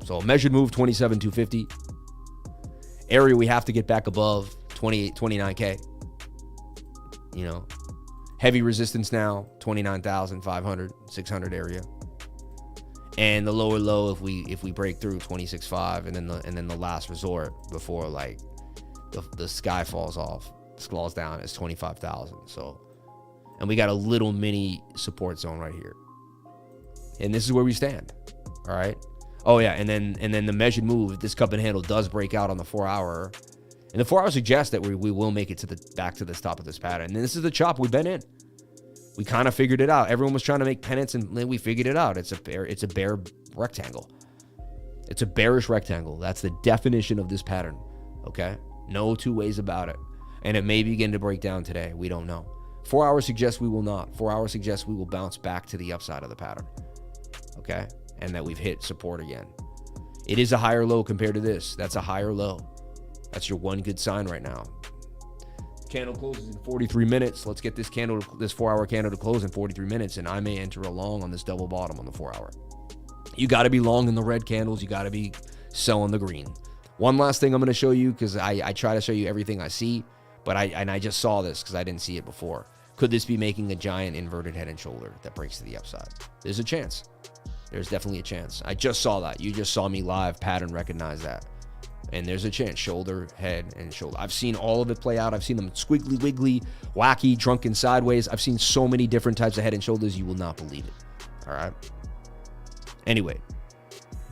So measured move, 27,250. Area we have to get back above 28, 29K. You know, heavy resistance now, 29,500, 600 area. And the lower low, if we break through 26.5, and then the last resort before like the sky falls off, slows down, is 25,000. So, and we got a little mini support zone right here, and this is where we stand. All right. Oh yeah, and then the measured move, if this cup and handle does break out on the 4 hour, and the 4 hour suggests that we will make it to the back to the top of this pattern. And this is the chop we've been in. We kind of figured it out. Everyone was trying to make pennants, and then we figured it out. It's a bear rectangle. It's a bearish rectangle. That's the definition of this pattern. Okay, no two ways about it. And it may begin to break down today. We don't know. 4 hours suggests we will not. 4 hours suggests we will bounce back to the upside of the pattern. Okay, and that we've hit support again. It is a higher low compared to this. That's a higher low. That's your one good sign right now. Candle closes in 43 minutes. Let's get this 4 hour candle to close in 43 minutes, and I may enter a long on this double bottom on the 4 hour. You got to be long in the red candles. You got to be selling the green. One last thing I'm going to show you, because I try to show you everything I see, but I just saw this because I didn't see it before. Could this be making a giant inverted head and shoulder that breaks to the upside? There's a chance. There's definitely a chance. I just saw that. You just saw me live pattern recognize that. And there's a chance, shoulder, head, and shoulder. I've seen all of it play out. I've seen them squiggly, wiggly, wacky, drunken sideways. I've seen so many different types of head and shoulders, you will not believe it. All right? Anyway,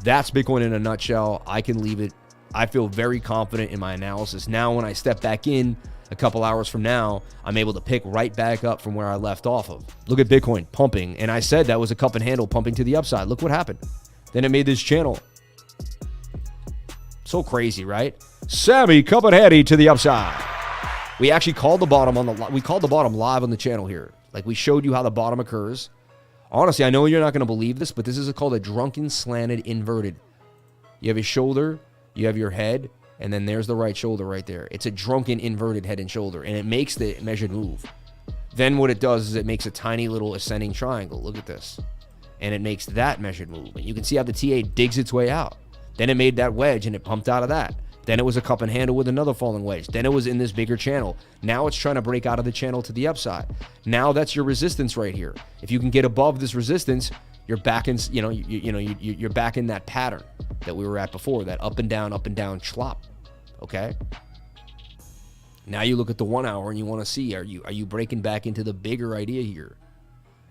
that's Bitcoin in a nutshell. I can leave it. I feel very confident in my analysis. Now, when I step back in a couple hours from now, I'm able to pick right back up from where I left off of. Look at Bitcoin pumping. And I said that was a cup and handle pumping to the upside. Look what happened. Then it made this channel. So crazy, right? Sammy cup and handy to the upside. We actually called the bottom live on the channel here. Like, we showed you how the bottom occurs. Honestly, I know you're not going to believe this, but this is called a drunken slanted inverted. You have a shoulder, you have your head, and then there's the right shoulder right there. It's a drunken inverted head and shoulder, and it makes the measured move. Then what it does is it makes a tiny little ascending triangle. Look at this. And it makes that measured move. And you can see how the TA digs its way out. Then it made that wedge, and it pumped out of that. Then it was a cup and handle with another falling wedge. Then it was in this bigger channel. Now it's trying to break out of the channel to the upside. Now that's your resistance right here. If you can get above this resistance, you're back in, you're back in that pattern that we were at before, that up and down schlop. Okay. Now you look at the 1 hour and you want to see, are you breaking back into the bigger idea here?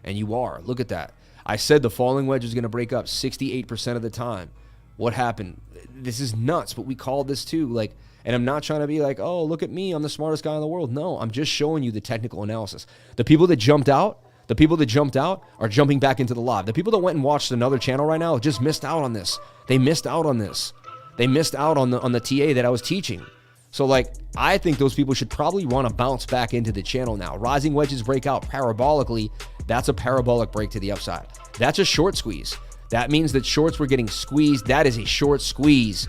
And you are. Look at that. I said the falling wedge is going to break up 68% of the time. What happened? This is nuts, but we called this too. Like, and I'm not trying to be like, oh, look at me, I'm the smartest guy in the world. No, I'm just showing you the technical analysis. The people that jumped out are jumping back into the live. The people that went and watched another channel right now just missed out on this. They missed out on this. They missed out on the TA that I was teaching. So, like, I think those people should probably want to bounce back into the channel now. Rising wedges break out parabolically. That's a parabolic break to the upside. That's a short squeeze. That means that shorts were getting squeezed. That is a short squeeze.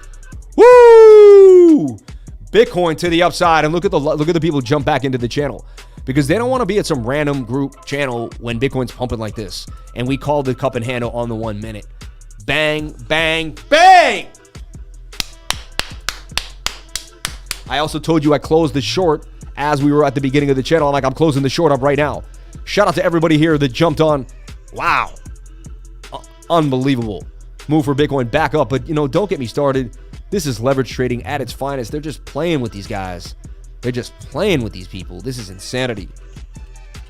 Woo! Bitcoin to the upside. And look at the people jump back into the channel, because they don't want to be at some random group channel when Bitcoin's pumping like this. And we called the cup and handle on the 1 minute. Bang, bang, bang! I also told you I closed the short as we were at the beginning of the channel. I'm closing the short up right now. Shout out to everybody here that jumped on. Wow. Unbelievable move for Bitcoin back up. But, don't get me started. This is leverage trading at its finest. They're just playing with these guys. They're just playing with these people. This is insanity.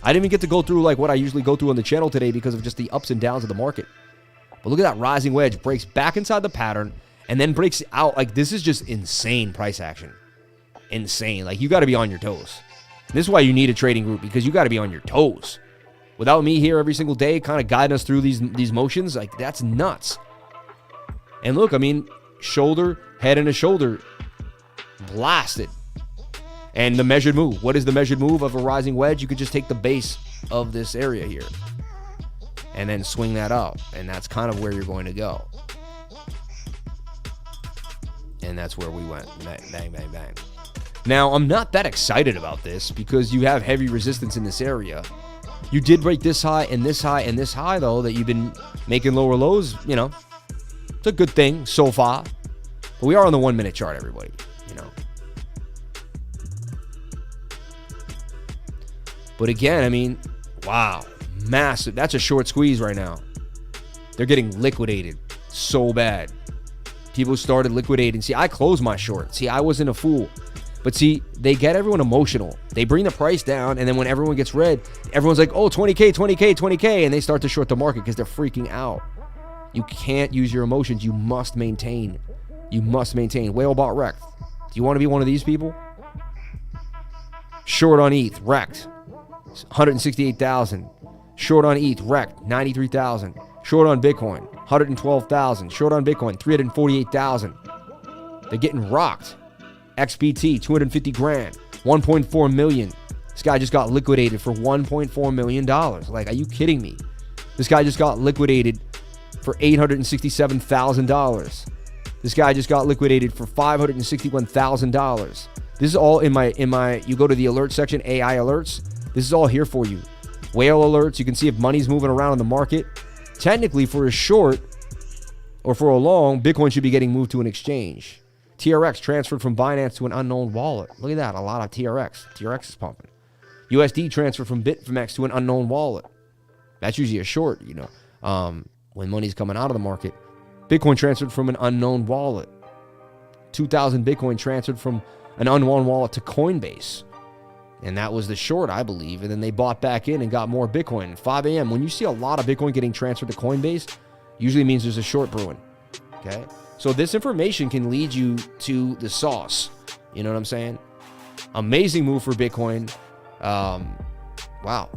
I didn't even get to go through like what I usually go through on the channel today because of just the ups and downs of the market. But look at that rising wedge. Breaks back inside the pattern and then breaks out. Like, this is just insane price action. Insane. Like, you got to be on your toes. This is why you need a trading group, because you got to be on your toes. Without me here every single day kind of guiding us through these motions, like, that's nuts. And look, I mean, shoulder, head, and a shoulder blasted. And the measured move. What is the measured move of a rising wedge? You could just take the base of this area here and then swing that up. And that's kind of where you're going to go. And that's where we went. Bang, bang, bang. Now, I'm not that excited about this because you have heavy resistance in this area. You did break this high and this high and this high, though, that you've been making lower lows. You know, it's a good thing so far. But we are on the 1 minute chart, everybody. You know. But again, I mean, wow, massive. That's a short squeeze right now. They're getting liquidated so bad. People started liquidating. See, I closed my short. See, I wasn't a fool. But see, they get everyone emotional. They bring the price down, and then when everyone gets red, everyone's like, oh, 20K, 20K, 20K, and they start to short the market because they're freaking out. You can't use your emotions. You must maintain. You must maintain. Whale bought wrecked. Do you want to be one of these people? Short on ETH, wrecked. 168,000. Short on ETH, wrecked. 93,000. Short on Bitcoin, 112,000. Short on Bitcoin, 348,000. They're getting rocked. XBT, 250 grand, 1.4 million. This guy just got liquidated for $1.4 million. Like, are you kidding me? This guy just got liquidated for $867,000. This guy just got liquidated for $561,000. This is all in my, you go to the alert section, AI alerts. This is all here for you. Whale alerts, you can see if money's moving around in the market. Technically, for a short or for a long, Bitcoin should be getting moved to an exchange. TRX transferred from Binance to an unknown wallet. Look at that, a lot of TRX. TRX is pumping. USD transferred from BitFMX to an unknown wallet. That's usually a short, you know, when money's coming out of the market. Bitcoin transferred from an unknown wallet. 2,000 Bitcoin transferred from an unknown wallet to Coinbase. And that was the short, I believe. And then they bought back in and got more Bitcoin. At 5 a.m., when you see a lot of Bitcoin getting transferred to Coinbase, usually means there's a short brewing. Okay? So this information can lead you to the sauce. You know what I'm saying? Amazing move for Bitcoin. Wow.